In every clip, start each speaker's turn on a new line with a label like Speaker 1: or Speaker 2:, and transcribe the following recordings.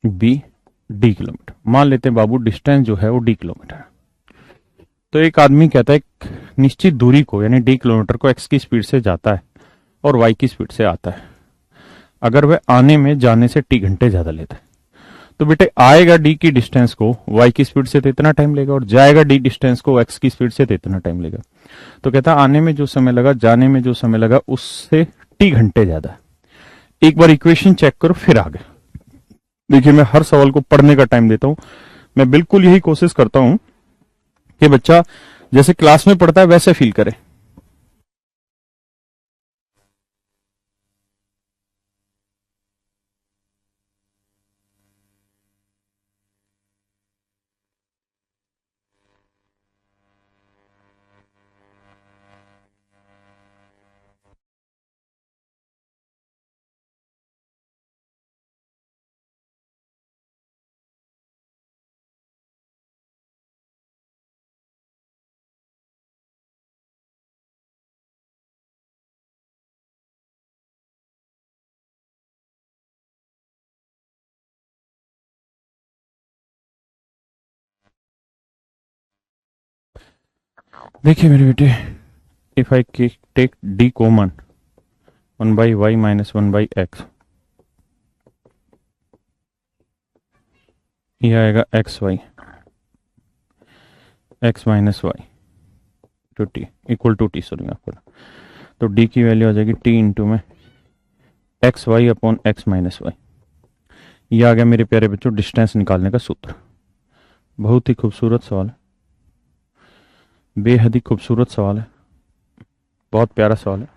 Speaker 1: B D kilometre. मान लेते हैं बाबू डिस्टेंस जो है वो डी किलोमीटर है। तो एक आदमी कहता है एक निश्चित दूरी को यानी डी किलोमीटर को एक्स की स्पीड से जाता है और वाई की स्पीड से आता है। अगर वह आने में जाने से टी घंटे ज्यादा लेता है तो बेटे आएगा डी की डिस्टेंस को वाई की स्पीड से तो इतना टाइम लेगा और जाएगा डी डिस्टेंस को एक्स की स्पीड से तो इतना टाइम लेगा। तो कहता है आने में जो समय लगा जाने में जो समय लगा उससे टी घंटे ज्यादा। एक बार इक्वेशन चेक करो फिर आगे। देखिए मैं हर सवाल को पढ़ने का टाइम देता हूं। मैं बिल्कुल यही कोशिश करता हूं कि बच्चा जैसे क्लास में पढ़ता है वैसे फील करे। देखिए मेरे बेटे, if I take d common 1/y minus 1/x, ये आएगा x y x minus y to t equal to t. Sorry आपको, तो डी की वैल्यू आ जाएगी टी इंटू में x y upon x minus y. ये आ गया मेरे प्यारे बच्चों डिस्टेंस निकालने का सूत्र। बहुत ही खूबसूरत सवाल है, बेहद ही खूबसूरत सवाल है, बहुत प्यारा सवाल है।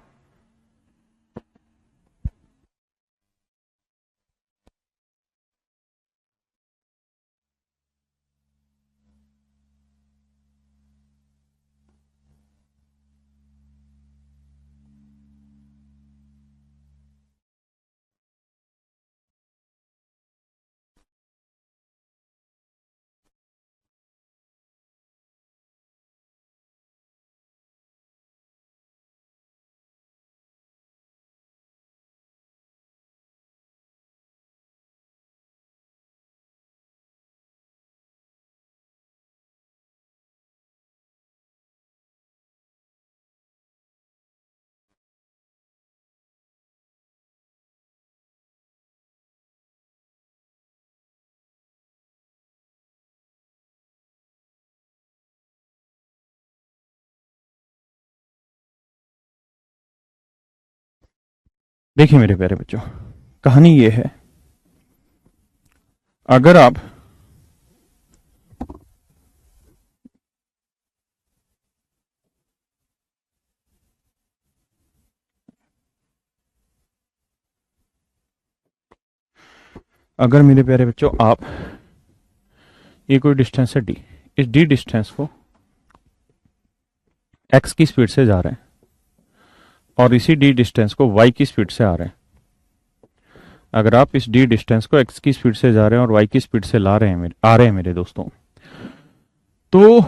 Speaker 1: देखिए मेरे प्यारे बच्चों, कहानी ये है, अगर आप अगर मेरे प्यारे बच्चों आप ये कोई डिस्टेंस है डी, इस डी डिस्टेंस को एक्स की स्पीड से जा रहे हैं और इसी डी डिस्टेंस को वाई की स्पीड से आ रहे हैं। अगर आप इस डी डिस्टेंस को एक्स की स्पीड से जा रहे हैं और वाई की स्पीड से ला रहे हैं आ रहे हैं मेरे दोस्तों, तो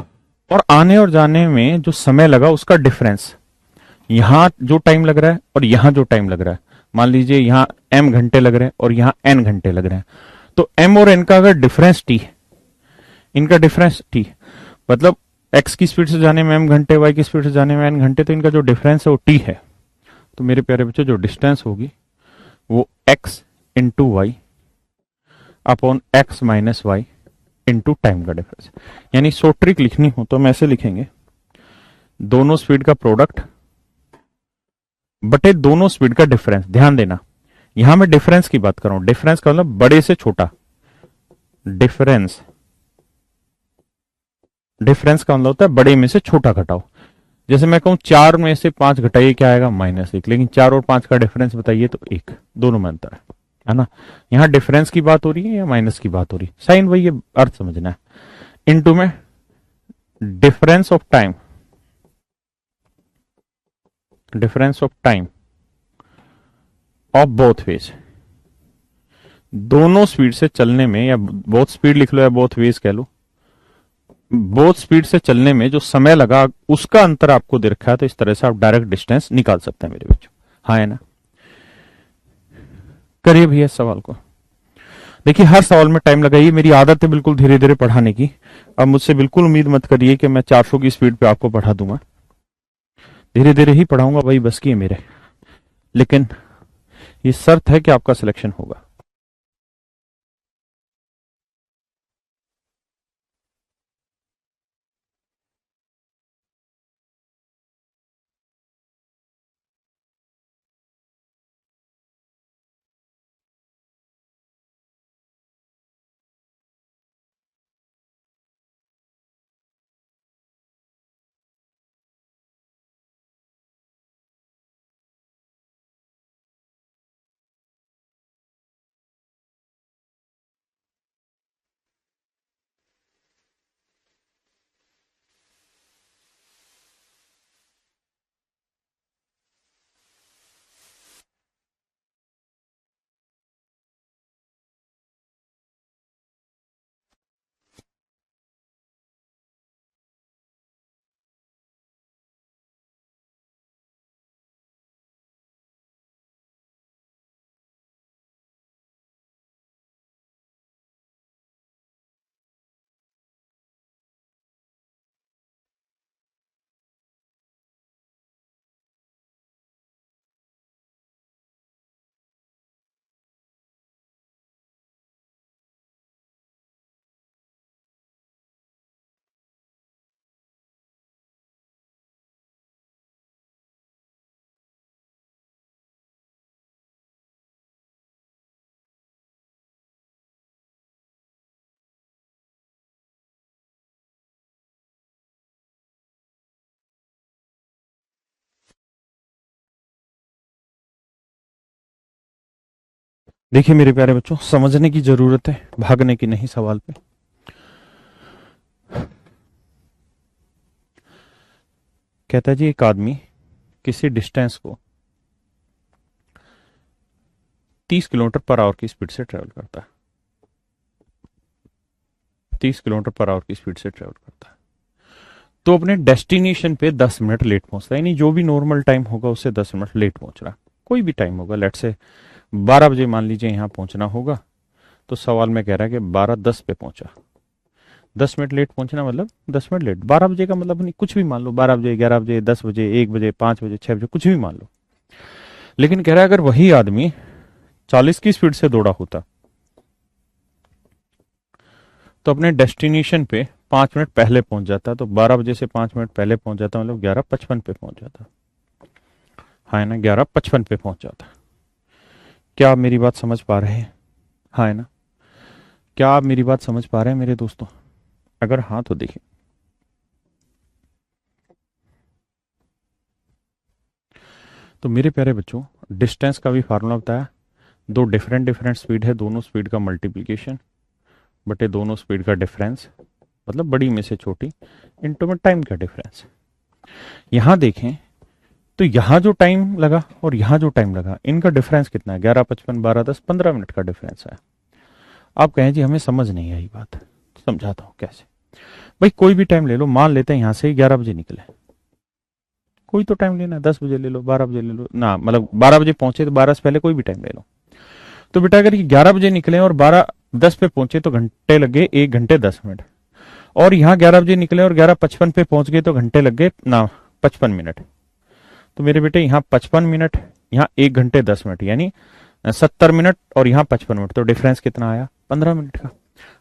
Speaker 1: और आने और जाने में जो समय लगा उसका डिफरेंस, यहां जो टाइम लग रहा है और यहां जो टाइम लग रहा है, मान लीजिए यहां m घंटे लग रहे हैं और यहां n घंटे लग रहे हैं, तो m और n का अगर डिफरेंस t, इनका डिफरेंस t, मतलब x की स्पीड से जाने में m घंटे, y की स्पीड से जाने में n घंटे, तो इनका जो डिफरेंस है वो t है। तो मेरे प्यारे बच्चों जो डिस्टेंस होगी वो x into y upon x minus y into time का डिफरेंस। यानी सो ट्रिक लिखनी हो तो हम ऐसे लिखेंगे, दोनों स्पीड का प्रोडक्ट बटे दोनों स्पीड का डिफरेंस। ध्यान देना, यहां मैं डिफरेंस की बात कर रहा हूं, डिफरेंस का मतलब बड़े से छोटा, डिफरेंस डिफरेंस का मतलब होता है बड़े में से छोटा घटाओ। जैसे मैं कहूं 4 में से 5 घटाइए, क्या आएगा -1, लेकिन 4 और 5 का डिफरेंस बताइए तो 1, दोनों में अंतर है ना। यहां डिफरेंस की बात हो रही है या माइनस की बात हो रही है, साइन वही है, अर्थ समझना है। इनटू में difference of time, difference of time of both ways, दोनों स्पीड से चलने में, या बोथ स्पीड लिख लो या बोथ वेज कह लो, बोथ स्पीड से चलने में जो समय लगा उसका अंतर आपको दे रखा है, तो इस तरह से आप डायरेक्ट डिस्टेंस निकाल सकते हैं मेरे बच्चों। हाँ है ना, करिए भैया सवाल को। देखिए हर सवाल में टाइम लगाइए, मेरी आदत है बिल्कुल धीरे धीरे पढ़ाने की। अब मुझसे बिल्कुल उम्मीद मत करिए कि मैं 400 की स्पीड पे आपको पढ़ा दूंगा, धीरे धीरे ही पढ़ाऊंगा, वही बस की है मेरे। लेकिन ये शर्त है कि आपका सिलेक्शन होगा। देखिए मेरे प्यारे बच्चों, समझने की जरूरत है, भागने की नहीं सवाल पे। कहता है जी एक आदमी किसी डिस्टेंस को 30 किलोमीटर पर आवर की स्पीड से ट्रेवल करता है, 30 किलोमीटर पर आवर की स्पीड से ट्रेवल करता है, तो अपने डेस्टिनेशन पे 10 मिनट लेट पहुंचता है। यानी जो भी नॉर्मल टाइम होगा उससे 10 मिनट लेट पहुंच रहा है, कोई भी टाइम होगा। लेट से 12 बजे मान लीजिए यहां पहुंचना होगा, तो सवाल में कह रहा है कि 12:10 पे पहुंचा। 10 मिनट लेट पहुंचना मतलब 10 मिनट लेट। 12 बजे का मतलब नहीं, कुछ भी मान लो, 12 बजे, 11 बजे, 10 बजे, 1 बजे, 5 बजे, 6 बजे, कुछ भी मान लो। लेकिन कह रहा है अगर वही आदमी 40 की स्पीड से दौड़ा होता तो अपने डेस्टिनेशन पे 5 मिनट पहले पहुंच जाता। तो 12 बजे से 5 मिनट पहले पहुंच जाता, मतलब 11:55 पे पहुंच जाता। हाँ है ना, 11:55 पे पहुंच जाता। क्या आप मेरी बात समझ पा रहे हैं? हाँ है ना, क्या आप मेरी बात समझ पा रहे हैं मेरे दोस्तों? अगर हाँ तो देखिए, तो मेरे प्यारे बच्चों, डिस्टेंस का भी फार्मूला बताया। दो डिफरेंट डिफरेंट स्पीड है, दोनों स्पीड का मल्टीप्लीकेशन बटे दोनों स्पीड का डिफरेंस, मतलब बड़ी में से छोटी, इनटू में टाइम का डिफरेंस। यहां देखें तो यहां जो टाइम लगा और यहां जो टाइम लगा, इनका डिफरेंस कितना है? 11:55, 12:10, 15 मिनट का डिफरेंस है। आप कहें जी हमें समझ नहीं आई बात, तो समझाता हूं कैसे। भाई कोई भी टाइम ले लो, मान लेते हैं यहां से 11 बजे निकले, कोई तो टाइम लेना है, 10 बजे ले लो, 12 बजे ले लो ना, मतलब 12 बजे पहुंचे तो 12 से पहले कोई भी टाइम ले लो। तो बेटा अगर ये 11 बजे निकले और 12:10 पे पहुंचे तो घंटे लग गए 1 घंटे 10 मिनट, और यहाँ 11 बजे निकले और 11:55 पे पहुंच गए तो घंटे लग गए ना 55 मिनट। तो मेरे बेटे यहाँ 55 मिनट, यहाँ 1 घंटे 10 मिनट, यानी 70 मिनट, और यहाँ 55 मिनट, तो डिफरेंस कितना आया? 15 मिनट का।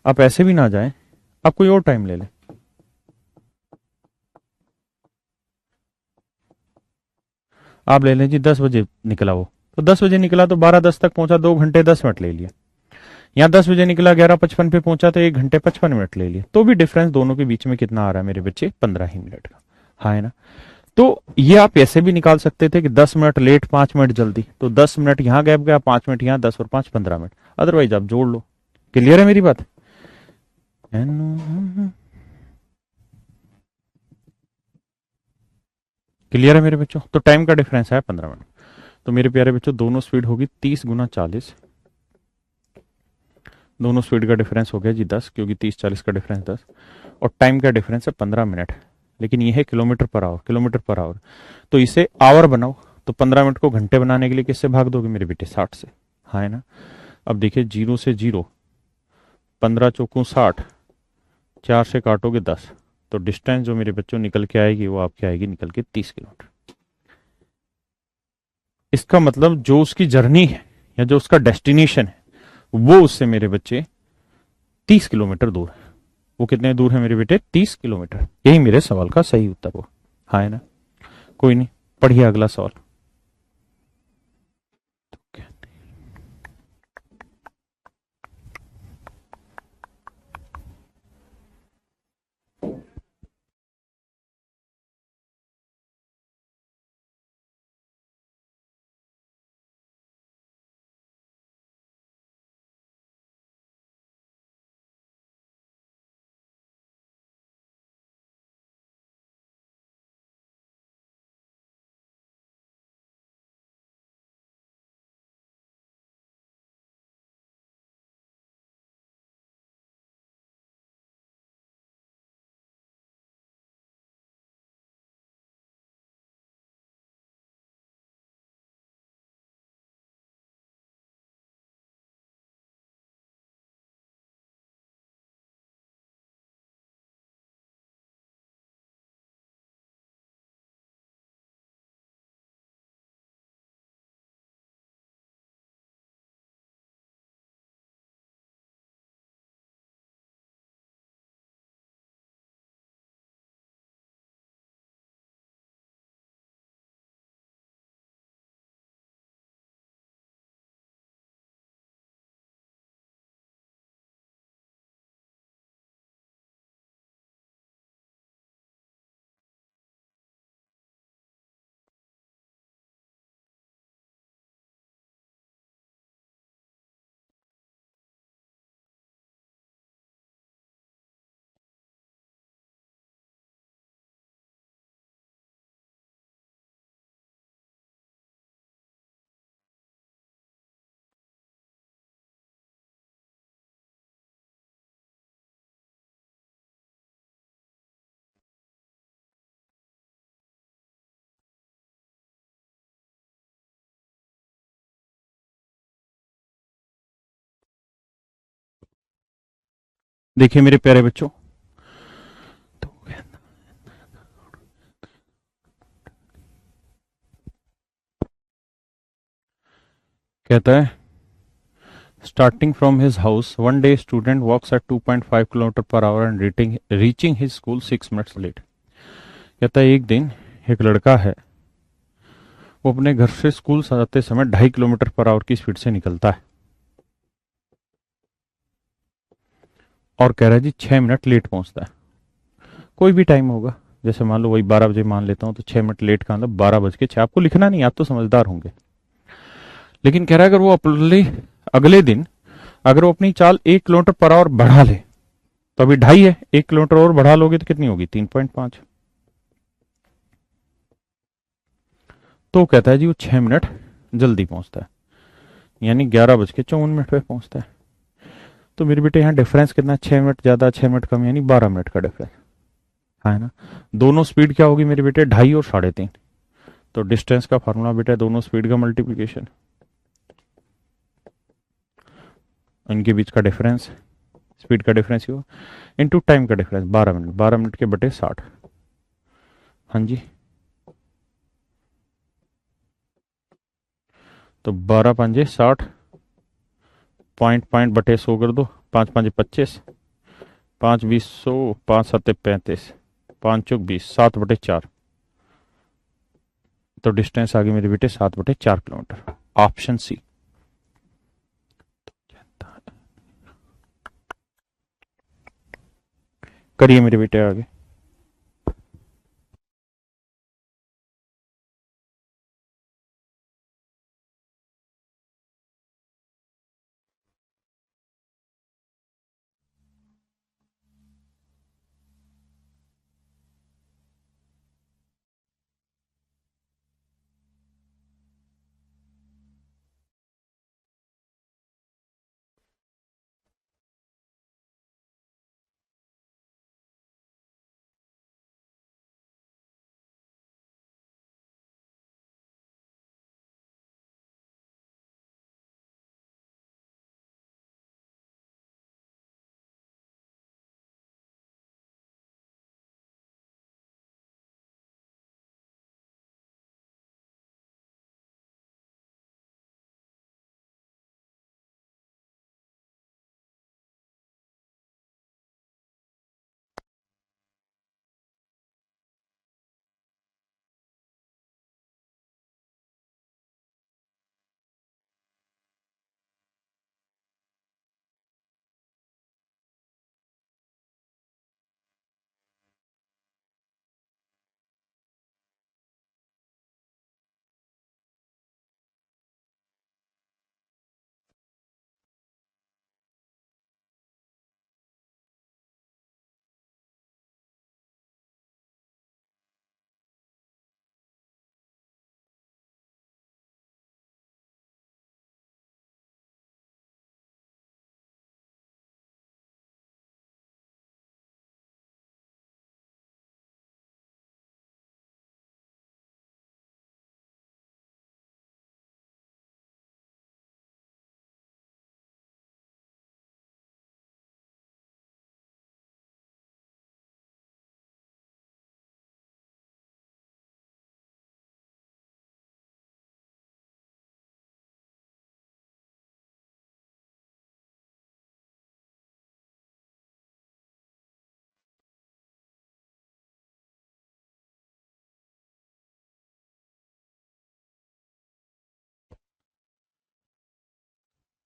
Speaker 1: आप ऐसे भी ना जाए, आप कोई और टाइम ले लें। आप ले लें जी 10 बजे निकला वो, तो 10 बजे निकला तो 12:10 तक पहुंचा, 2 घंटे 10 मिनट ले लिया। यहाँ 10 बजे निकला, 11:55 पे पहुंचा तो 1 घंटे 55 मिनट ले लिए, तो भी डिफरेंस दोनों के बीच में कितना आ रहा है मेरे बच्चे? 15 ही मिनट का। हाँ है ना। तो ये आप ऐसे भी निकाल सकते थे कि 10 मिनट लेट 5 मिनट जल्दी, तो 10 मिनट यहाँ गैप गया, 5 मिनट यहाँ, 10 और 5 15 मिनट। अदरवाइज आप जोड़ लो। क्लियर है मेरी बात? क्लियर है मेरे बच्चों? तो टाइम का डिफरेंस है 15 मिनट। तो मेरे प्यारे बच्चों, दोनों स्पीड होगी 30 × 40, दोनों स्पीड का डिफरेंस हो गया जी 10, क्योंकि 30 40 का डिफरेंस 10, और टाइम का डिफरेंस है 15 मिनट। लेकिन ये है kilometre per our, kilometre per our, तो इसे आवर बनाओ। तो 15 मिनट को घंटे बनाने के लिए किससे भाग दोगे मेरे बेटे? 60 से। हाँ है ना। अब देखिए 0 से 0 15 चौकू 60, 4 से काटोगे 10, तो डिस्टेंस जो मेरे बच्चों निकल के आएगी वो आपकी आएगी निकल के 30 किलोमीटर। इसका मतलब जो उसकी जर्नी है या जो उसका डेस्टिनेशन है वो उससे मेरे बच्चे 30 किलोमीटर दूर है। वो कितने दूर है मेरे बेटे? 30 किलोमीटर। यही मेरे सवाल का सही उत्तर हुआ। हाँ है ना? कोई नहीं, पढ़िए अगला सवाल। देखिए मेरे प्यारे बच्चों, तो कहता है starting from his house one day student walks at 2.5 kilometre per hour and reaching his school 6 minutes late. कहता है एक दिन एक लड़का है, वो अपने घर से स्कूल जाते समय 2.5 किलोमीटर पर आवर की स्पीड से निकलता है और कह रहा है जी 6 मिनट लेट पहुंचता है। कोई भी टाइम होगा, जैसे मान लो वही 12 बजे मान लेता हूं, तो 6 मिनट लेट का मतलब 12 बज के 6। आपको लिखना नहीं, आप तो समझदार होंगे। लेकिन कह रहा है अगर वो अगले अगले दिन अगर वो अपनी चाल 1 किलोमीटर पर आवर बढ़ा ले, तो अभी 2.5 है, 1 किलोमीटर और बढ़ा लोगे तो कितनी होगी? 3.5। तो कहता है जी वो 6 मिनट जल्दी पहुंचता है, यानी 11 बज के 54 मिनट पे पहुंचता है। तो मेरे बेटे यहाँ डिफरेंस कितना? 6 मिनट ज्यादा 6 मिनट कम, यानी 12 मिनट का डिफरेंस है ना। दोनों स्पीड क्या होगी मेरे बेटे? 2.5 और 3.5। तो डिस्टेंस का फार्मूला बेटा दोनों स्पीड का मल्टीप्लीकेशन, इनके बीच का डिफरेंस, स्पीड का डिफरेंस ही हो इनटू टाइम का डिफरेंस। 12 मिनट, 12 मिनट के बटे 60। हाँ जी, तो 12 पंजे 60, पॉइंट पॉइंट बटे 100 कर दो, 5 पंजे 25, 5 20 100, 5 7 35, 5 चौक 20, 7/4। तो डिस्टेंस आ गई मेरे बेटे 7/4 किलोमीटर। Option C. करिए मेरे बेटे आगे।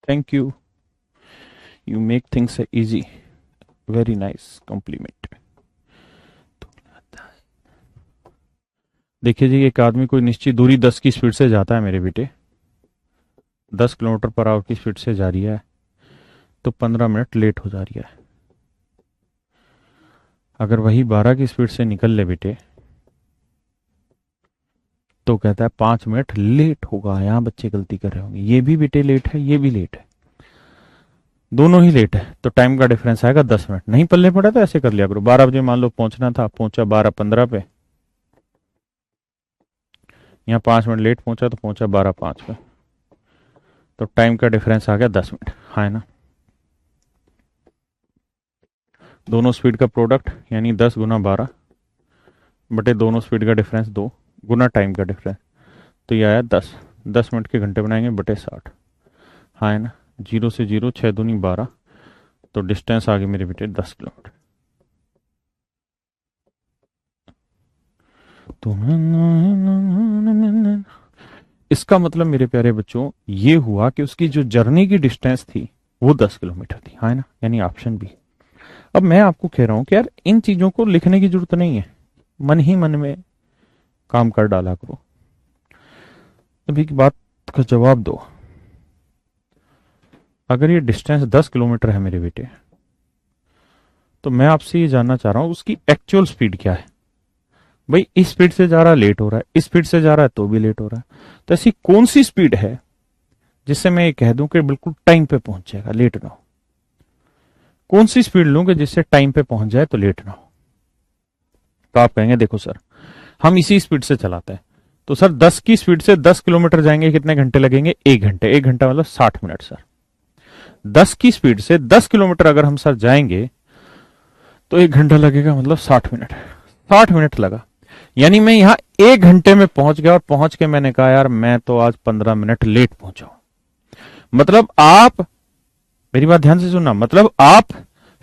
Speaker 1: Thank you, you make things easy, very nice compliment. देखिए जी, एक आदमी कोई निश्चित दूरी 10 की स्पीड से जाता है मेरे बेटे, 10 किलोमीटर पर आवर की स्पीड से जा रही है, तो 15 मिनट लेट हो जा रही है। अगर वही 12 की स्पीड से निकल ले बेटे, तो कहता है 5 मिनट लेट होगा। यहां बच्चे गलती कर रहे होंगे, ये भी बेटे लेट है, ये भी लेट है, दोनों ही लेट है, तो टाइम का डिफरेंस आएगा 10 मिनट। नहीं पल्ले पड़ा तो ऐसे कर लिया करो, 12 बजे मान लो पहुंचना था, पहुंचा 12:15 पे, यहाँ 5 मिनट लेट पहुंचा तो पहुंचा 12:05 पे, तो टाइम का डिफरेंस आ गया 10 मिनट, हाँ है ना। दोनों स्पीड का प्रोडक्ट यानी 10 × 12 बटे दोनों स्पीड का डिफरेंस 2 गुना टाइम का डिफरेंस, तो ये आया 10। 10 मिनट के घंटे बनाएंगे बटे 60, हाँ है ना। 0 से 0, 6 दूनी 12, तो डिस्टेंस आ गई मेरे बेटे 10 किलोमीटर। इसका मतलब मेरे प्यारे बच्चों ये हुआ कि उसकी जो जर्नी की डिस्टेंस थी वो 10 किलोमीटर थी, हाँ है ना, यानी ऑप्शन बी। अब मैं आपको कह रहा हूं कि यार इन चीजों को लिखने की जरूरत नहीं है, मन ही मन में काम कर डाला करो। अभी की बात का जवाब दो, अगर ये डिस्टेंस 10 किलोमीटर है मेरे बेटे, तो मैं आपसे ये जानना चाह रहा हूं उसकी एक्चुअल स्पीड क्या है। भाई इस स्पीड से जा रहा है लेट हो रहा है, इस स्पीड से जा रहा है तो भी लेट हो रहा है, तो ऐसी कौन सी स्पीड है जिससे मैं ये कह दूं कि बिल्कुल टाइम पे पहुंच जाएगा, लेट ना हो। कौन सी स्पीड लूं कि जिससे टाइम पे पहुंच जाए तो लेट ना हो। तो आप कहेंगे देखो सर हम इसी स्पीड से चलाते हैं, तो सर 10 की स्पीड से 10 किलोमीटर जाएंगे कितने घंटे लगेंगे, 1 घंटे। 1 घंटा मतलब 60 मिनट सर। 10 की स्पीड से 10 किलोमीटर अगर हम सर जाएंगे तो 1 घंटा लगेगा, मतलब 60 मिनट। 60 मिनट लगा, यानी मैं यहां 1 घंटे में पहुंच गया, और पहुंच के मैंने कहा यार मैं तो आज 15 मिनट लेट पहुंचा हूं। मतलब आप मेरी बात ध्यान से सुनना, मतलब आप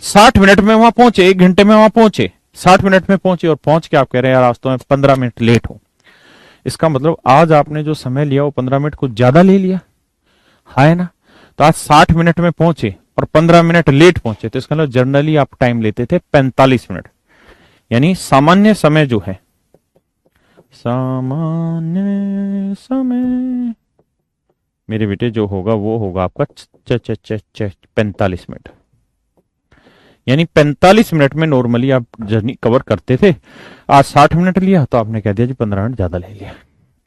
Speaker 1: 60 मिनट में वहां पहुंचे, 1 घंटे में वहां पहुंचे, 60 मिनट में पहुंचे, और पहुंच के आप कह रहे हैं यार आज तो मैं 15 मिनट लेट हूं। इसका मतलब आज आपने जो समय लिया वो 15 मिनट कुछ ज्यादा ले लिया, है ना। तो आज 60 मिनट में पहुंचे और 15 मिनट लेट पहुंचे, तो इसका मतलब जनरली आप टाइम लेते थे 45 मिनट, यानी सामान्य समय जो है, सामान्य समय मेरे बेटे जो होगा वो होगा आपका 45 मिनट। यानी 45 मिनट में नॉर्मली आप जर्नी कवर करते थे, आज 60 मिनट लिया तो आपने कह दिया जी 15 मिनट ज्यादा ले लिया।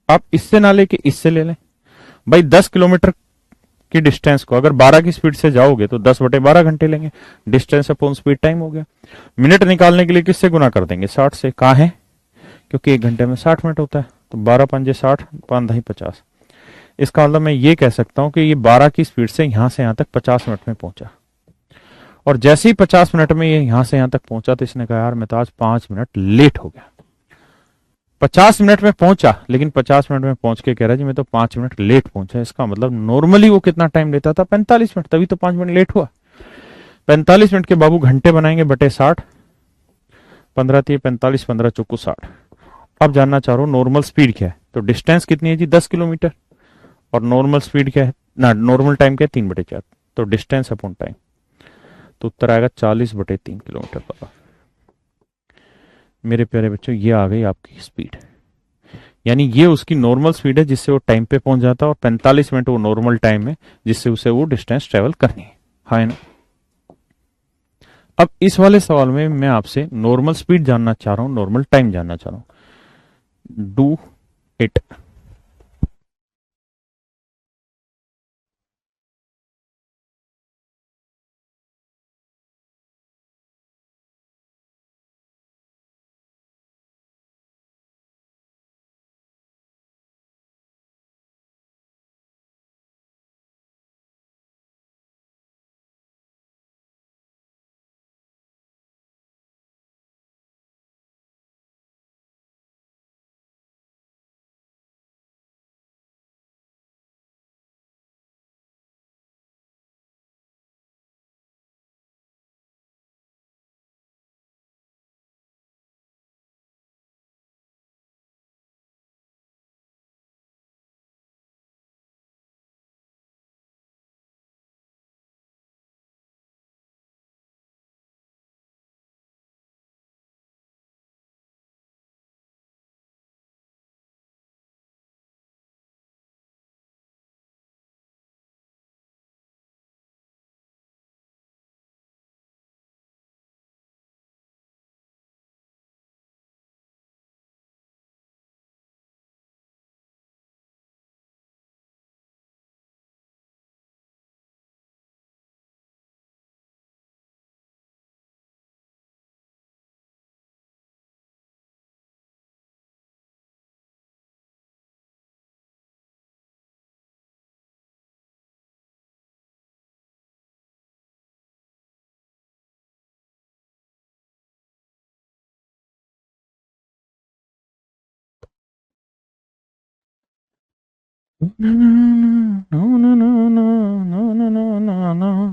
Speaker 1: आप इससे ना लेके इससे ले लें, भाई 10 किलोमीटर की डिस्टेंस को अगर 12 की स्पीड से जाओगे तो 10/12 घंटे लेंगे, डिस्टेंस अपॉन स्पीड टाइम हो गया। मिनट निकालने के लिए किससे गुना कर देंगे, 60 से। कहा है क्योंकि 1 घंटे में 60 मिनट होता है, तो 12×5 = 60, 5×2 = 50। इसका मतलब मैं ये कह सकता हूं कि ये 12 की स्पीड से यहां से यहां तक 50 मिनट में पहुंचा, और जैसे ही 50 मिनट में ये यहां से यहां तक पहुंचा तो इसने कहा यार मैं तो आज 5 मिनट लेट हो गया। 50 मिनट में पहुंचा, लेकिन 50 मिनट में पहुंच के कह रहा है जी मैं तो 5 मिनट लेट पहुंचा। इसका मतलब नॉर्मली वो कितना टाइम लेता था, 45 मिनट, तभी तो 5 मिनट लेट हुआ। 45 मिनट के बाबू घंटे बनाएंगे बटे 60, 15×3 = 45, 15×4 = 60। अब जानना चाह रहा हूं नॉर्मल स्पीड क्या है, तो डिस्टेंस कितनी है जी 10 किलोमीटर, और नॉर्मल स्पीड क्या है ना, नॉर्मल टाइम क्या है 3/4, तो डिस्टेंस अपॉन टाइम, तो उत्तर आएगा 40/3 किलोमीटर पर। मेरे प्यारे बच्चों ये आ गई आपकी स्पीड, यानी ये उसकी नॉर्मल स्पीड है जिससे वो टाइम पे पहुंच जाता है, और 45 मिनट वो नॉर्मल टाइम है जिससे उसे वो डिस्टेंस ट्रेवल करनी है, हाँ ना। अब इस वाले सवाल में मैं आपसे नॉर्मल स्पीड जानना चाह रहा हूं, नॉर्मल टाइम जानना चाह रहा हूं, डू इट।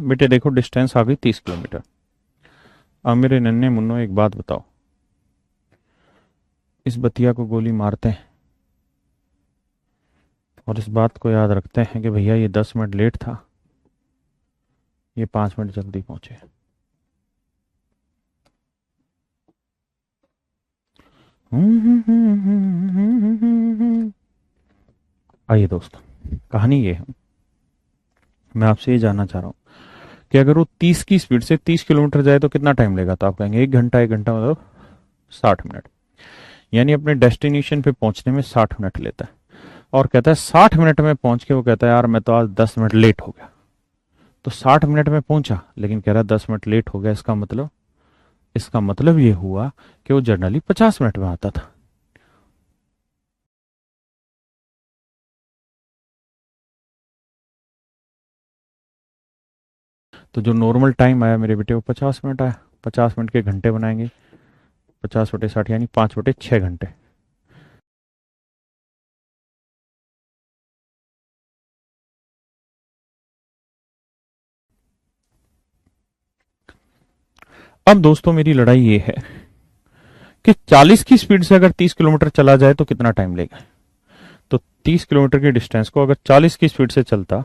Speaker 1: बेटे देखो डिस्टेंस आ गई 30 किलोमीटर। अब मेरे नन्हे मुन्नो एक बात बताओ, इस बतिया को गोली मारते हैं और इस बात को याद रखते हैं कि भैया ये 10 मिनट लेट था, ये 5 मिनट जल्दी पहुंचे। आइए दोस्तों, कहानी ये है, मैं आपसे ये जानना चाह रहा हूँ कि अगर वो 30 की स्पीड से 30 किलोमीटर जाए तो कितना टाइम लेगा? तो आप कहेंगे 1 घंटा, 1 घंटा मतलब 60 मिनट। यानी अपने डेस्टिनेशन पे पहुंचने में 60 मिनट लेता है। और कहता है 60 मिनट में पहुंच के वो कहता है यार मैं तो आज 10 मिनट लेट हो गया। तो 60 मिनट में पहुंचा, लेकिन कह रहा 10 मिनट लेट हो गया। इसका मतलब ये हुआ कि वो जनरली 50 मिनट में आता था। तो जो नॉर्मल टाइम आया मेरे बेटे वो 50 मिनट आया। 50 मिनट के घंटे बनाएंगे, 50 बटे 60 यानी 5 बटे 6 घंटे। अब दोस्तों मेरी लड़ाई ये है कि 40 की स्पीड से अगर 30 किलोमीटर चला जाए तो कितना टाइम लेगा? तो 30 किलोमीटर की डिस्टेंस को अगर 40 की स्पीड से चलता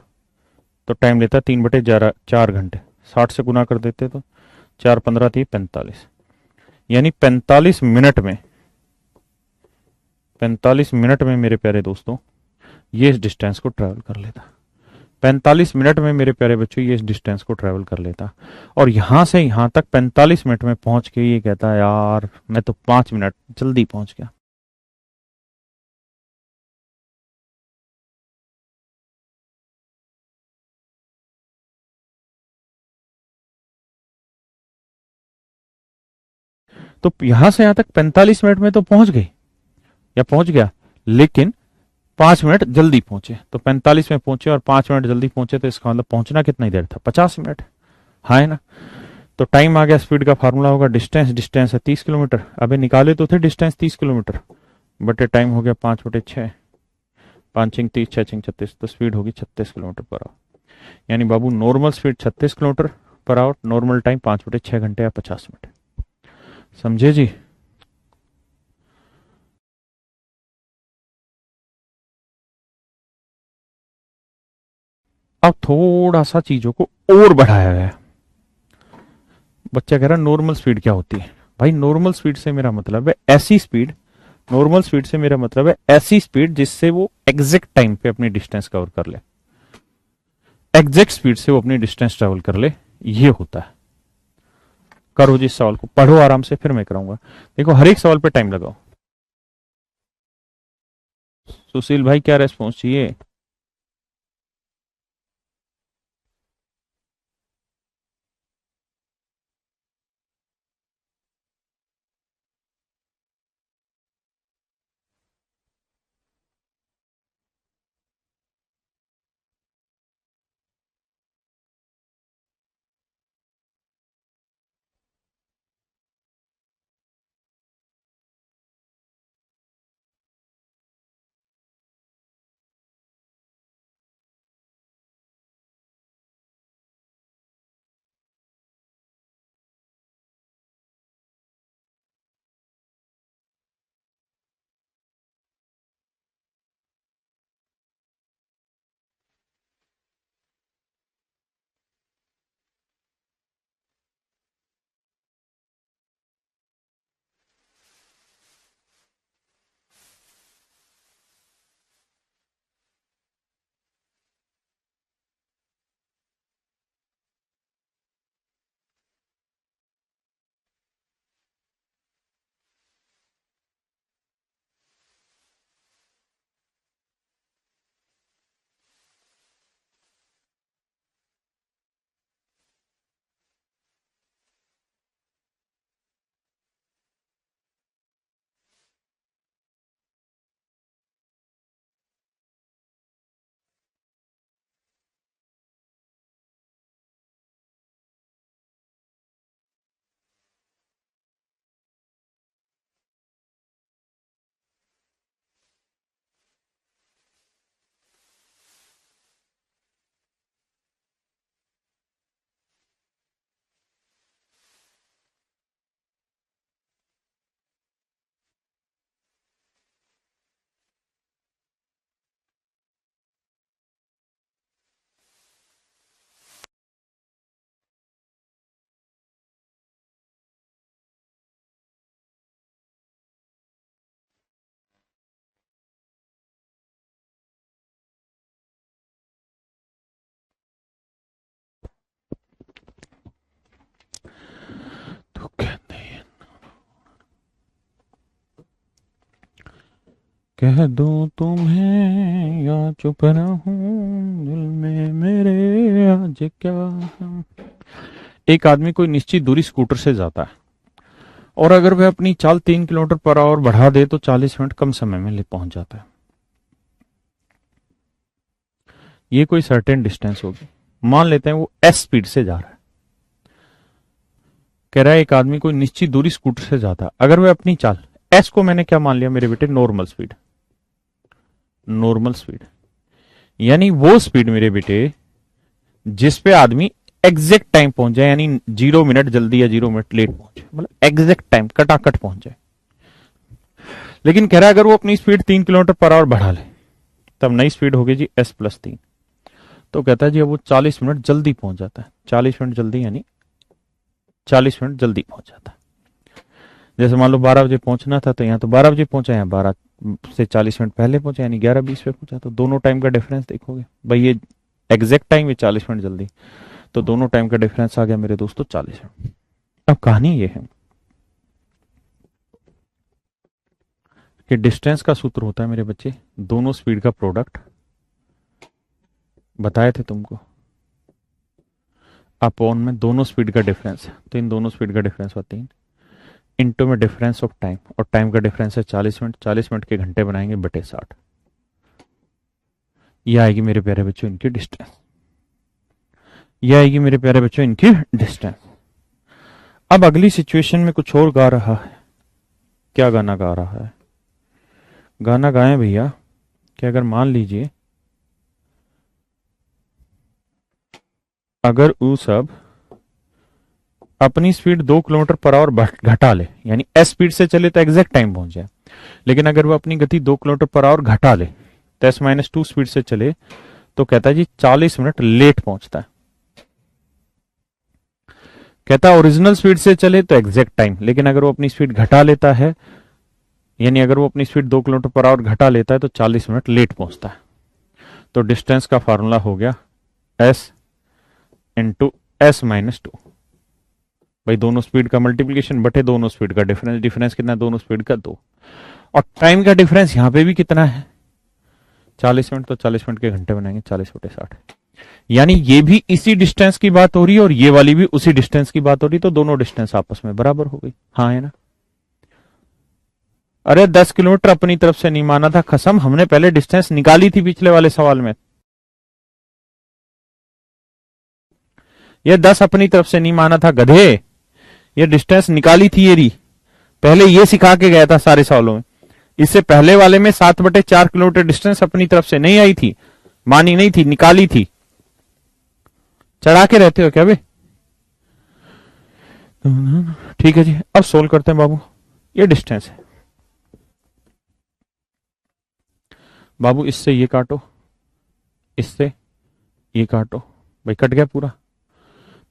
Speaker 1: तो टाइम लेता 3 बटे 4 घंटे। 60 से गुना कर देते तो 4 15 30 45, यानी 45 मिनट में मेरे प्यारे दोस्तों ये इस डिस्टेंस को ट्रैवल कर लेता। 45 मिनट में मेरे प्यारे बच्चों ये इस डिस्टेंस को ट्रैवल कर लेता। और यहां से यहां तक 45 मिनट में पहुंच के ये कहता है यार मैं तो 5 मिनट जल्दी पहुंच गया। तो यहां से यहां तक 45 मिनट में तो पहुंच गई या पहुंच गया, लेकिन 5 मिनट जल्दी पहुंचे। तो 45 में पहुंचे और 5 मिनट जल्दी पहुंचे, तो इसका मतलब पहुंचना कितना ही देर था? 50 मिनट। हाँ है ना? तो टाइम आ गया, स्पीड का फार्मूला होगा डिस्टेंस, डिस्टेंस है 30 किलोमीटर। अबे निकाले तो थे डिस्टेंस 30 किलोमीटर, बटे टाइम हो गया 5 बटे 6। 5 छिंग 30, 6 छिंग 36, तो स्पीड होगी 36 किलोमीटर पर आवर। यानी बाबू normal speed 36 kilometre per hour, normal time 5 बटे 6 घंटे या 50 मिनट। समझे जी? अब थोड़ा सा चीजों को और बढ़ाया गया। बच्चा कह रहा नॉर्मल स्पीड क्या होती है? भाई नॉर्मल स्पीड से मेरा मतलब है ऐसी स्पीड, नॉर्मल स्पीड से मेरा मतलब है ऐसी स्पीड जिससे वो एग्जैक्ट टाइम पे अपनी डिस्टेंस कवर कर ले। एग्जैक्ट स्पीड से वो अपनी डिस्टेंस ट्रेवल कर ले, ये होता है। करो जी, इस सवाल को पढ़ो आराम से, फिर मैं कराऊंगा। देखो हर एक सवाल पे टाइम लगाओ। सुशील भाई क्या रेस्पॉन्स चाहिए? कह दूं तुम्हें या चुप रहूं, दिल में मेरे आज क्या है। एक आदमी कोई निश्चित दूरी स्कूटर से जाता है और अगर वह अपनी चाल 3 किलोमीटर पर आवर बढ़ा दे तो 40 मिनट कम समय में ले पहुंच जाता है। ये कोई सर्टेन डिस्टेंस होगी, मान लेते हैं वो एस स्पीड से जा रहा है। कह रहा है एक आदमी कोई निश्चित दूरी स्कूटर से जाता है, अगर वह अपनी चाल, एस को मैंने क्या मान लिया मेरे बेटे, नॉर्मल स्पीड। नॉर्मल स्पीड यानी वो स्पीड मेरे बेटे जिस पे आदमी एग्जैक्ट टाइम पहुंच जाए, यानी 0 मिनट जल्दी या 0 मिनट लेट पहुंचे, मतलब एग्जैक्ट टाइम कटाकट पहुंच जाए। लेकिन कह रहा है अगर वो अपनी स्पीड 3 किलोमीटर पर आवर बढ़ा ले तब नई स्पीड होगी जी S+3। तो कहता है जी अब वो 40 मिनट जल्दी पहुंच जाता है। 40 मिनट जल्दी यानी 40 मिनट जल्दी पहुंच जाता है। जैसे मान लो 12 बजे पहुंचना था तो यहाँ तो 12 बजे पहुंचा, यहाँ 12 से 40 मिनट पहले पहुंचा, यानी 11:20 पे पहुंचा। तो दोनों टाइम का डिफरेंस देखोगे भाई, ये एग्जैक्ट टाइम, ये 40 मिनट जल्दी, तो दोनों टाइम का डिफरेंस आ गया मेरे दोस्तों 40 मिनट। अब कहानी ये है कि डिस्टेंस का सूत्र होता है मेरे बच्चे दोनों स्पीड का प्रोडक्ट, बताए थे तुमको, अपॉन में दोनों स्पीड का डिफरेंस, तो इन दोनों स्पीड का डिफरेंस हुआ 3, इंटू में डिफरेंस ऑफ टाइम, और टाइम का डिफरेंस है 40 मिनट, 40 मिनट के घंटे बनाएंगे बटे 60। यह आएगी मेरे प्यारे बच्चों इनकी डिस्टेंस, यह आएगी मेरे प्यारे बच्चों इनकी डिस्टेंस। अब अगली सिचुएशन में कुछ और गा रहा है। क्या गाना गा रहा है? गाना गाएं भैया कि अगर मान लीजिए अगर वो सब अपनी स्पीड 2 किलोमीटर पर आवर घटा ले, यानी एस स्पीड से चले तो एग्जैक्ट टाइम पहुंच जाए, लेकिन अगर वो अपनी गति 2 किलोमीटर पर आवर घटा ले तो S-2 स्पीड से चले तो कहता है जी 40 मिनट लेट पहुंचता है। कहता है ओरिजिनल स्पीड से चले तो एग्जैक्ट टाइम, लेकिन अगर वो अपनी स्पीड घटा लेता है, यानी अगर वो अपनी स्पीड 2 किलोमीटर पर आवर घटा लेता है तो 40 मिनट लेट पहुंचता है। तो डिस्टेंस का फार्मूला हो गया S इंटू S-2। भाई दोनों स्पीड का मल्टीप्लीकेशन बटे दोनों स्पीड का डिफरेंस, डिफरेंस कितना है दोनों स्पीड का 2, और टाइम का डिफरेंस यहां पे भी कितना है 40 मिनट, तो 40 मिनट के घंटे बनाएंगे 40/60। यानी ये भी इसी डिस्टेंस की बात हो रही है और ये वाली भी उसी डिस्टेंस की बात हो रही है, तो दोनों डिस्टेंस आपस में बराबर हो गई। हाँ है ना? अरे 10 किलोमीटर अपनी तरफ से नहीं माना था कसम, हमने पहले डिस्टेंस निकाली थी पिछले वाले सवाल में। ये 10 अपनी तरफ से नहीं माना था गधे, ये डिस्टेंस निकाली थी ये, पहले ये सिखा के गया था सारे सवालों में। इससे पहले वाले में 7/4 किलोमीटर डिस्टेंस अपनी तरफ से नहीं आई थी, मानी नहीं थी, निकाली थी। चढ़ा के रहते हो क्या बे? ठीक है जी, अब सोल्व करते हैं बाबू। ये डिस्टेंस है बाबू, इससे ये काटो, इससे ये काटो, भाई कट गया पूरा।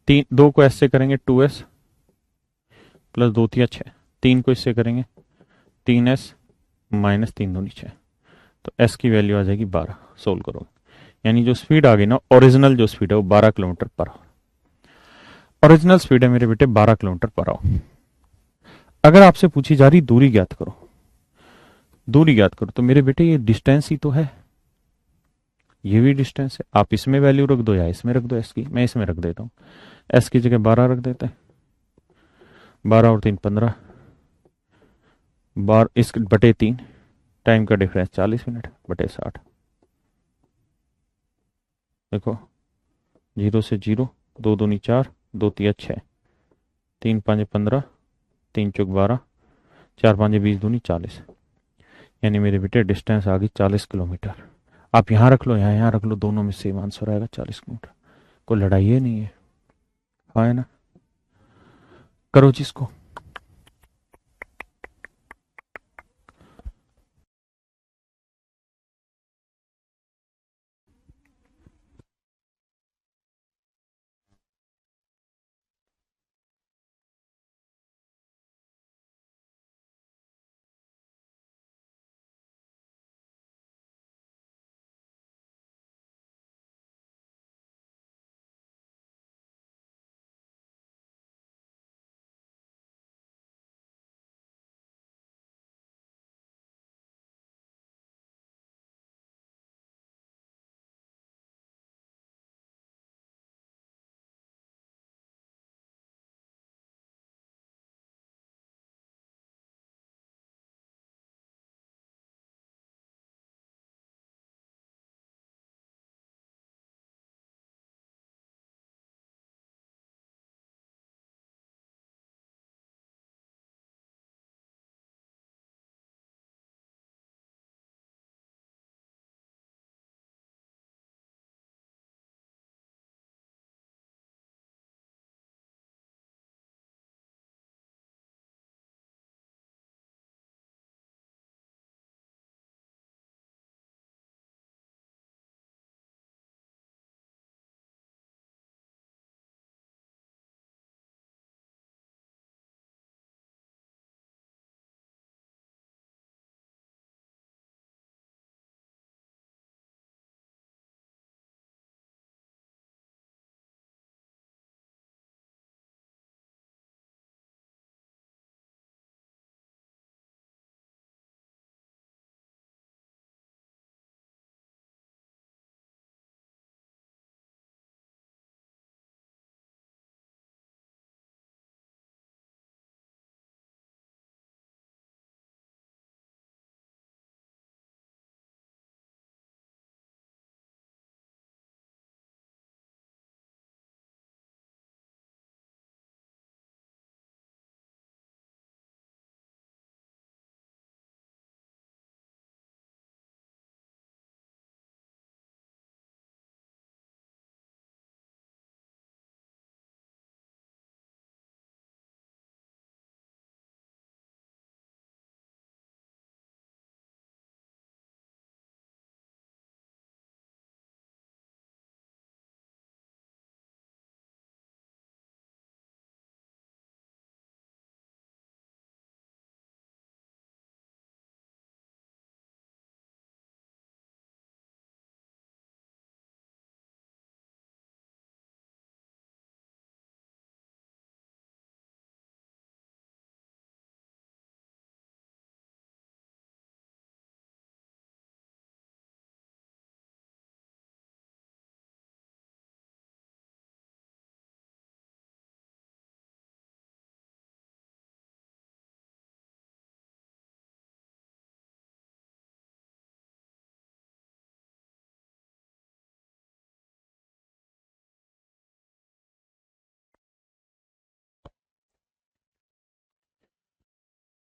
Speaker 1: 2 को एस से करेंगे 2S प्लस 2×3 = 6, 3 को इससे करेंगे 3S माइनस 3×2 = 6, तो S की वैल्यू आ जाएगी 12। सोल्व करो, यानी जो स्पीड आ गई ना, ओरिजिनल जो स्पीड है वो 12 kilometre per our, original speed है मेरे बेटे 12 किलोमीटर पर आवर। अगर आपसे पूछी जा रही दूरी ज्ञात करो, दूरी ज्ञात करो, तो मेरे बेटे ये डिस्टेंस ही तो है, ये भी डिस्टेंस है। आप इसमें वैल्यू रख दो या इसमें रख दो एस की, मैं इसमें रख देता हूँ, एस की जगह 12 रख देते हैं, 12 और 3 = 15, बार इस बटे 3, टाइम का डिफरेंस 40 मिनट बटे 60। देखो 0 से 0, 2×2 = 4, 2×3 = 6, 3×5 = 15, 3×4 = 12, 4×5 = 20, 40। यानी मेरे बेटे डिस्टेंस आ गई 40 किलोमीटर। आप यहाँ रख लो, यहाँ रख लो, दोनों में सेम आंसर आएगा 40 किलोमीटर। कोई लड़ाई है नहीं है, हाँ है ना? करो जिसको।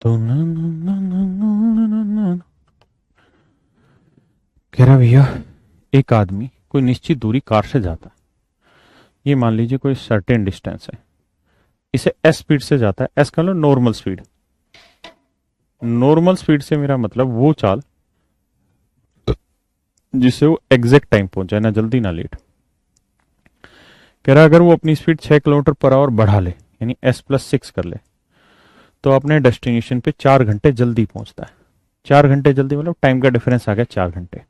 Speaker 1: तो कह रहा भैया, एक आदमी कोई निश्चित दूरी कार से जाता है। ये मान लीजिए कोई सर्टेन डिस्टेंस है, इसे एस स्पीड से जाता है। एस का लो नॉर्मल स्पीड। नॉर्मल स्पीड से मेरा मतलब वो चाल जिससे वो एग्जैक्ट टाइम पहुंच जाए, ना जल्दी ना लेट। कह रहा अगर वो अपनी स्पीड 6 किलोमीटर पर आवर बढ़ा ले, यानी S+6 कर ले, तो अपने डेस्टिनेशन पे 4 घंटे जल्दी पहुंचता है। 4 घंटे जल्दी मतलब टाइम का डिफरेंस आ गया 4 घंटे।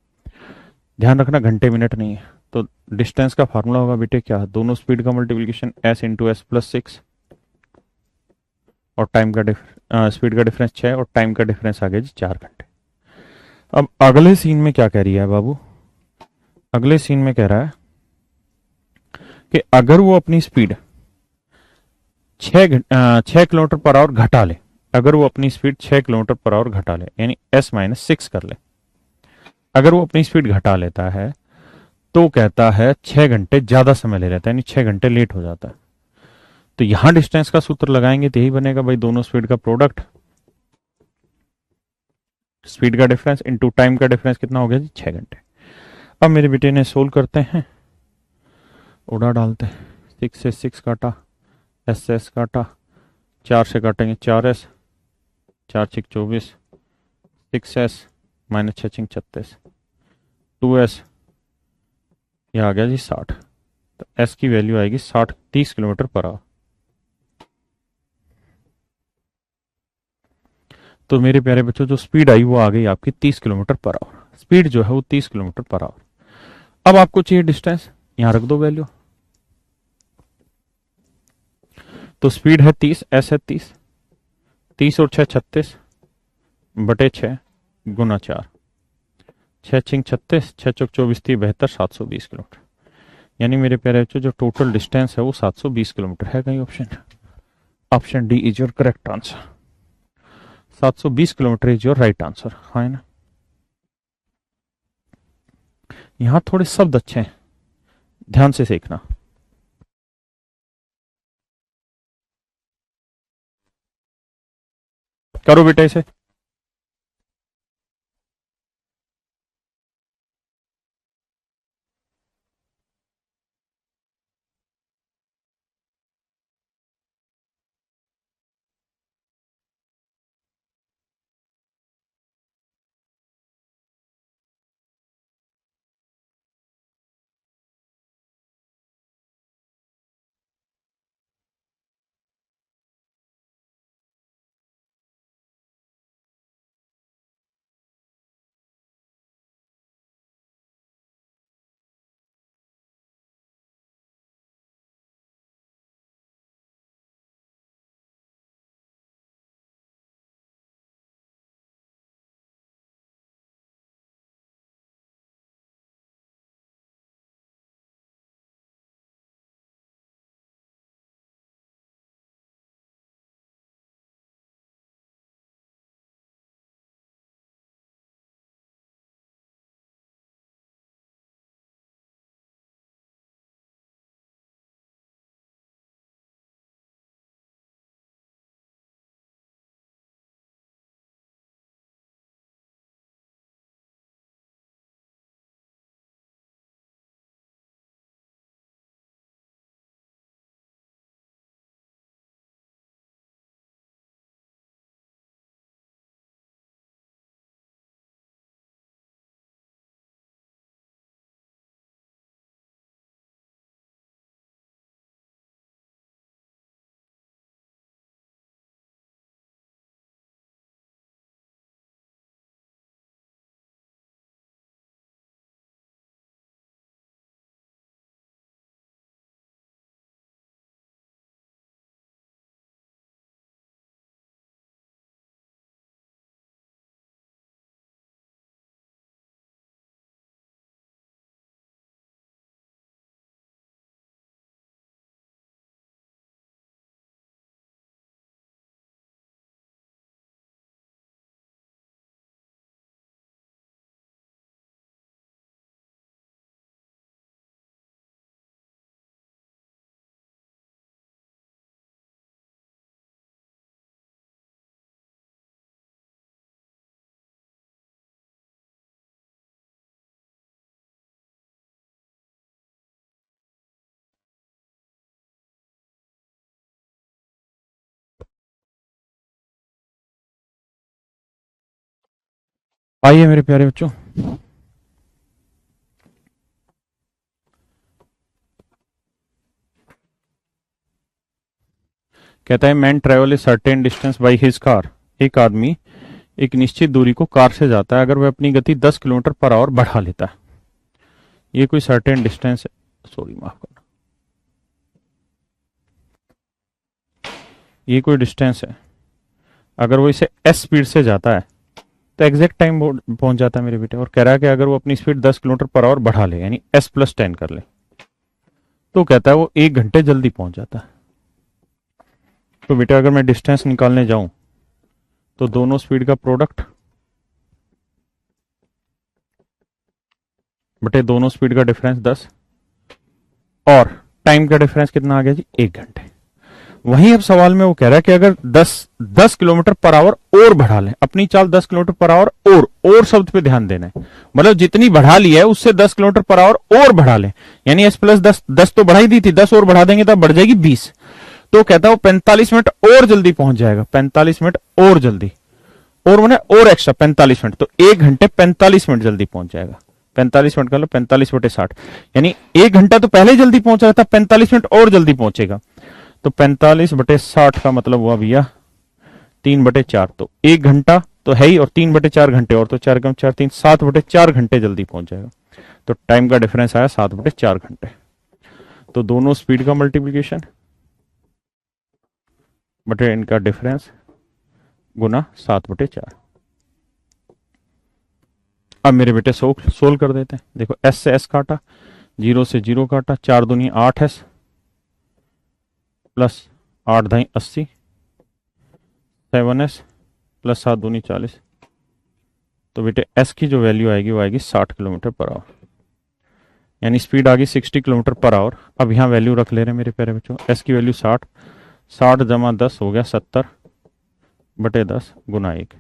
Speaker 1: ध्यान रखना घंटे मिनट नहीं है। तो डिस्टेंस का फार्मूला होगा बेटे क्या, दोनों स्पीड का मल्टीप्लीकेशन S × S+6, और टाइम का स्पीड का डिफरेंस 6 और टाइम का डिफरेंस आ गया जी 4 घंटे। अब अगले सीन में क्या कह रही है बाबू, अगले सीन में कह रहा है कि अगर वो अपनी स्पीड 6 किलोमीटर पर आवर घटा ले, अगर वो अपनी स्पीड 6 किलोमीटर पर आवर घटा ले, यानी S-6 कर ले, अगर वो अपनी स्पीड घटा लेता है तो कहता है 6 घंटे ज्यादा समय ले लेता है, यानी 6 घंटे लेट हो जाता है। तो यहां डिस्टेंस का सूत्र लगाएंगे तो यही बनेगा भाई, दोनों स्पीड का प्रोडक्ट, स्पीड का डिफरेंस इंटू टाइम का डिफरेंस कितना हो गया जी 6 घंटे। अब मेरे बेटे ने सोल्व करते हैं, उड़ा डालते हैं। 6 से 6 काटा, S से S काटा, 4 से काटेंगे 4S, 4×6 = 24, 6S माइनस 6×6 = 36, 2S, यह आ गया जी 60। तो S की वैल्यू आएगी 30 किलोमीटर पर आवर। तो मेरे प्यारे बच्चों, जो स्पीड आई वो आ गई आपकी 30 किलोमीटर पर आवर। स्पीड जो है वो 30 किलोमीटर पर आवर। अब आपको चाहिए डिस्टेंस, यहां रख दो वैल्यू। तो स्पीड है 30, S है 30, 30 और 6 36 बटे 6 गुना 4, 6×6 = 36, 6×4 = 24, 72, 720 किलोमीटर। यानी मेरे प्यारे बच्चों, जो टोटल डिस्टेंस है वो 720 किलोमीटर है। कहीं option, option D is your correct answer. 720 kilometre is your right answer, हाँ है ना। यहां थोड़े शब्द अच्छे हैं, ध्यान से सीखना। करो बेटा इसे। आइए मेरे प्यारे बच्चों, कहता है man travel a certain distance by his car. एक आदमी एक निश्चित दूरी को कार से जाता है अगर वह अपनी गति 10 किलोमीटर पर आवर बढ़ा लेता है। ये कोई सर्टेन डिस्टेंस है, सॉरी माफ करना, ये कोई डिस्टेंस है। अगर वो इसे एस स्पीड से जाता है तो एग्जैक्ट टाइम पहुंच जाता है मेरे बेटे। और कह रहा है कि अगर वो अपनी स्पीड 10 किलोमीटर पर आवर बढ़ा ले यानी एस प्लस 10 कर ले तो कहता है वो 1 घंटे जल्दी पहुंच जाता है। तो बेटा अगर मैं डिस्टेंस निकालने जाऊं तो दोनों स्पीड का प्रोडक्ट बटे दोनों स्पीड का डिफरेंस 10 और टाइम का डिफरेंस कितना आ गया जी, 1 घंटे। वहीं अब सवाल में वो कह रहा है कि अगर 10 किलोमीटर पर आवर और बढ़ा लें, अपनी चाल 10 किलोमीटर पर आवर और शब्द पे ध्यान देना है, मतलब जितनी बढ़ा ली है उससे 10 किलोमीटर पर आवर और बढ़ा लें, यानी एस प्लस 10, 10 तो बढ़ाई दी थी, 10 और बढ़ा देंगे तब बढ़ जाएगी 20। तो कहता है वो 45 मिनट और जल्दी पहुंच जाएगा, 45 मिनट और जल्दी, और मैंने और एक्स्ट्रा 45 मिनट, तो 1 घंटे 45 मिनट जल्दी पहुंच जाएगा। 45 मिनट कर लो, 45/60, यानी 1 घंटा तो पहले ही जल्दी पहुंच रहा था, 45 मिनट और जल्दी पहुंचेगा। तो 45/60 का मतलब हुआ भैया 3/4, तो 1 घंटा तो है ही, और 3/4 घंटे, और तो 4 कम 4 3, 7/4 घंटे जल्दी पहुंच जाएगा। तो टाइम का डिफरेंस आया 7/4 घंटे। तो दोनों स्पीड का मल्टीप्लीकेशन बटे इनका डिफरेंस गुना 7/4। अब मेरे बेटे सोल्व कर देते हैं। देखो एस से एस काटा, 0 से 0 काटा, 4×2 = 8s प्लस 8×2 = 80, 7s प्लस 7×2 = 40। तो बेटे एस की जो वैल्यू आएगी वो आएगी 60 किलोमीटर पर आवर, यानी स्पीड आ गई 60 किलोमीटर पर आवर। अब यहाँ वैल्यू रख ले रहे हैं मेरे प्यारे बच्चों, एस की वैल्यू 60, 60 जमा 10 हो गया 70/10 गुना 1,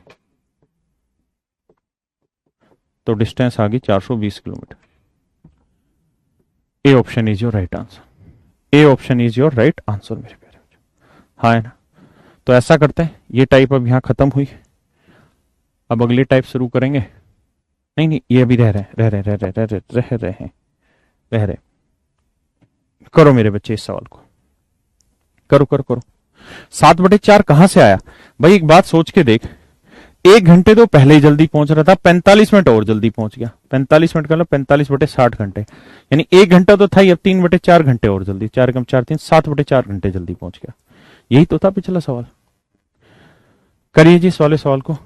Speaker 1: तो डिस्टेंस आ गई 420 kilometre. A option is your right answer. A option is your right answer मेरे प्यारे बच्चों। हाँ है ना। तो ऐसा करते हैं, ये टाइप अब यहाँ खत्म हुई, अब अगली टाइप शुरू करेंगे। नहीं नहीं, ये अभी रह रहे हैं, रह रहे। करो मेरे बच्चे इस सवाल को, करो करो करो। 7/4 कहां से आया भाई, एक बात सोच के देख, 1 घंटे तो पहले ही जल्दी पहुंच रहा था, 45 मिनट और जल्दी पहुंच गया, 45 मिनट का 45/60 घंटे, यानी 1 घंटा तो था ही, अब 3/4 घंटे और जल्दी, 4 कम 4 3, 7/4 घंटे जल्दी पहुंच गया। यही तो था पिछला सवाल। करिए जी इस वाले सवाल को।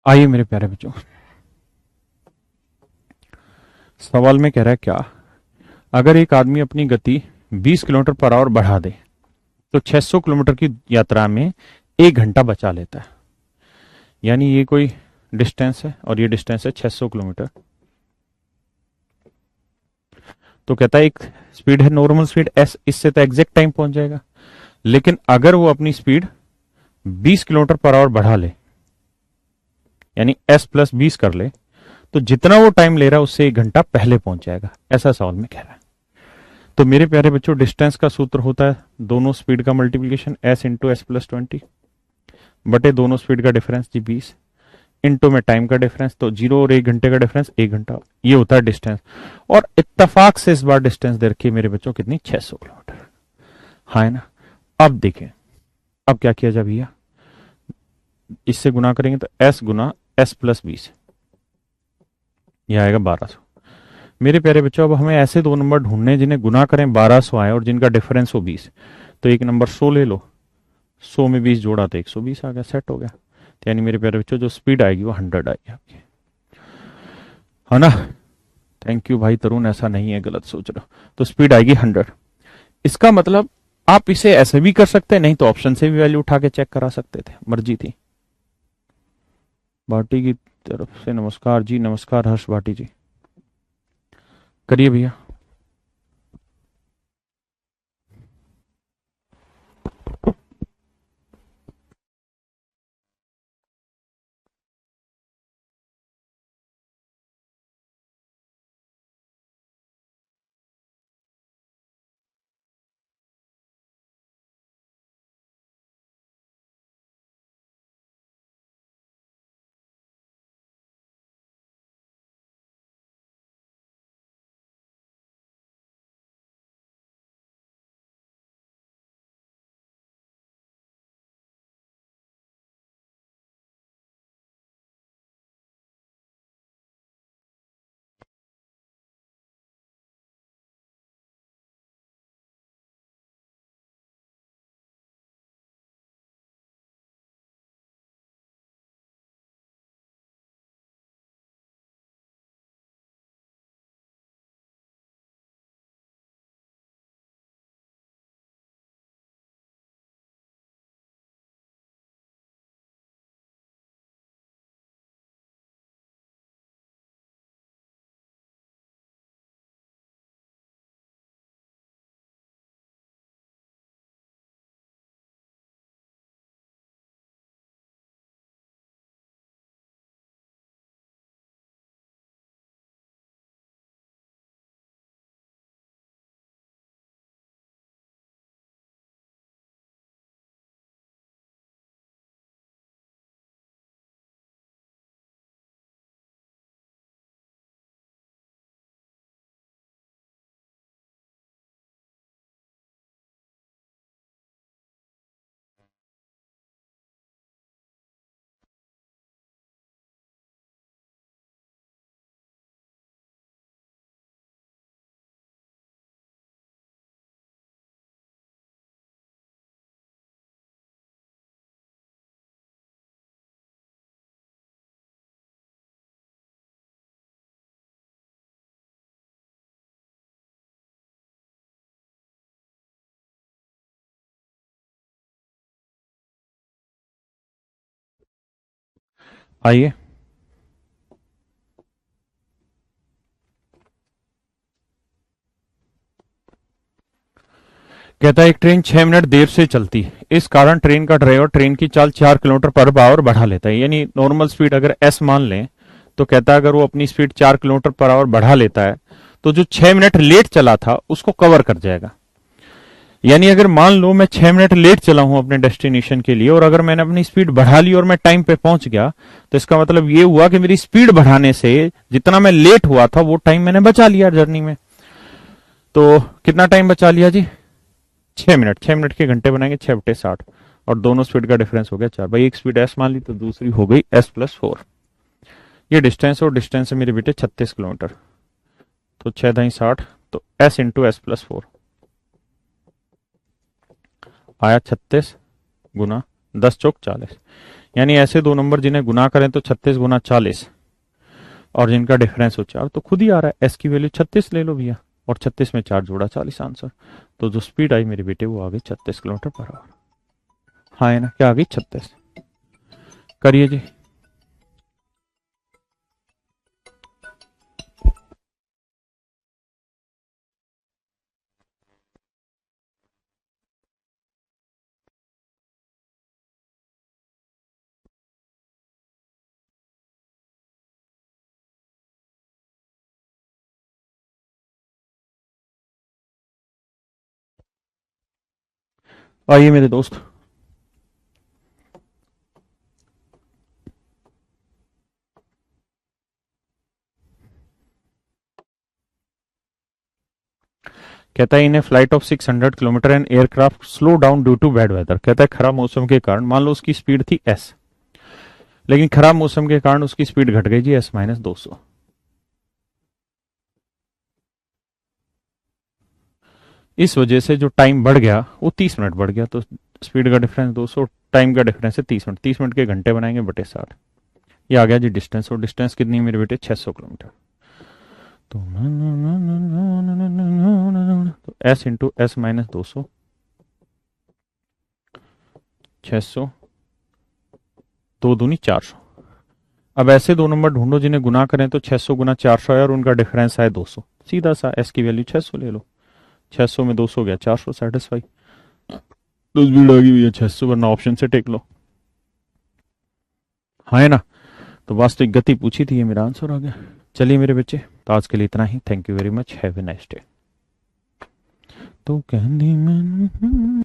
Speaker 1: आइए मेरे प्यारे बच्चों, सवाल में कह रहा है क्या, अगर एक आदमी अपनी गति 20 किलोमीटर पर आवर बढ़ा दे तो 600 किलोमीटर की यात्रा में 1 घंटा बचा लेता है। यानी ये कोई डिस्टेंस है और ये डिस्टेंस है 600 किलोमीटर। तो कहता है एक स्पीड है नॉर्मल स्पीड एस, इससे तो एग्जैक्ट टाइम पहुंच जाएगा, लेकिन अगर वो अपनी स्पीड 20 किलोमीटर पर आवर बढ़ा ले, यानी एस प्लस 20 कर ले, तो जितना वो टाइम ले रहा है उससे 1 घंटा पहले पहुंच जाएगा। ऐसा सवाल में कह रहा है। तो मेरे प्यारे बच्चों, डिस्टेंस का सूत्र होता है दोनों स्पीड का multiplication S into S plus 20 बटे दोनों स्पीड का डिफरेंस जी 20 इंटू में टाइम का डिफरेंस, तो 0 और 1 घंटे का डिफरेंस 1 घंटा। ये होता है डिस्टेंस। और इत्तेफाक से इस बार डिस्टेंस दे रखी है मेरे बच्चों कितनी, 600 किलोमीटर। हाँ है ना। अब देखें, अब क्या किया जाए भैया, इससे गुना करेंगे तो एस गुना एस प्लस 20, यह आएगा 1200। मेरे प्यारे बच्चों, अब हमें ऐसे दो नंबर ढूंढने जिन्हें गुना करें 1200 आए और जिनका डिफरेंस हो 20। तो एक नंबर 100 ले लो, 100 में 20 जोड़ा तो 120 आ गया, सेट हो गया। तो यानी मेरे प्यारे बच्चों जो स्पीड आएगी वो 100 आएगी आपकी, है ना। थैंक यू भाई तरुण, ऐसा नहीं है, गलत सोच रहा। तो स्पीड आएगी 100। इसका मतलब आप इसे ऐसे भी कर सकते हैं, नहीं तो ऑप्शन से भी वैल्यू उठा के चेक करा सकते थे, मर्जी थी। भाटी की तरफ से नमस्कार जी, नमस्कार हर्ष भाटी जी, करिए भैया। आइए, कहता है एक ट्रेन 6 मिनट देर से चलती है, इस कारण ट्रेन का ड्राइवर ट्रेन की चाल 4 किलोमीटर पर आवर बढ़ा लेता है। यानी नॉर्मल स्पीड अगर एस मान लें, तो कहता है अगर वो अपनी स्पीड 4 किलोमीटर पर आवर बढ़ा लेता है तो जो 6 मिनट लेट चला था उसको कवर कर जाएगा। यानी अगर मान लो मैं 6 मिनट लेट चला हूं अपने डेस्टिनेशन के लिए, और अगर मैंने अपनी स्पीड बढ़ा ली और मैं टाइम पे पहुंच गया, तो इसका मतलब ये हुआ कि मेरी स्पीड बढ़ाने से जितना मैं लेट हुआ था वो टाइम मैंने बचा लिया जर्नी में। तो कितना टाइम बचा लिया जी, 6 मिनट। 6 मिनट के घंटे बनाएंगे 6/60, और दोनों स्पीड का डिफरेंस हो गया 4। भाई एक स्पीड एस मान ली तो दूसरी हो गई एस प्लस 4। ये डिस्टेंस, और डिस्टेंस है मेरे बेटे 36 किलोमीटर। तो 6×60, तो एस इंटू एस प्लस 4 आया 36 गुना 10 चौक 40। यानी ऐसे दो नंबर जिन्हें गुना करें तो 36 गुना 40 और जिनका डिफरेंस हो 4, तो खुद ही आ रहा है एस की वैल्यू 36 ले लो भैया, और 36 में 4 जोड़ा 40 आंसर। तो जो स्पीड आई मेरे बेटे वो आ गई 36 किलोमीटर पर आवर। हाँ है ना, क्या आ गई 36। करिए जी। आइए मेरे दोस्त, कहता है in a flight of 600 kilometre and aircraft slow down due to bad weather. कहता है खराब मौसम के कारण, मान लो उसकी स्पीड थी एस, लेकिन खराब मौसम के कारण उसकी स्पीड घट गई जी S-200। इस वजह से जो टाइम बढ़ गया वो 30 मिनट बढ़ गया, तो स्पीड का डिफरेंस 200, टाइम का डिफरेंस है 30 मिनट, 30 मिनट के घंटे बनाएंगे बटे 60। ये आ गया जी डिस्टेंस, और डिस्टेंस कितनी मेरे बेटे 600 किलोमीटर। तो S × S-200, 600, 2 दूनी 400। अब ऐसे दो नंबर ढूंढो जिन्हें गुना करें तो 600 गुना 400 है और उनका डिफरेंस है 200। सीधा सा एस की वैल्यू 600 ले लो, 600 में 200 गया 400, सेटिस्फाई। तो स्पीड आ गई भैया 600, वरना ऑप्शन से टेक लो। हाँ है ना, तो वास्तविक गति पूछी थी, ये मेरा आंसर आ गया। चलिए मेरे बच्चे, तो आज के लिए इतना ही। Thank you very much, have a nice day. तो कहनी मैं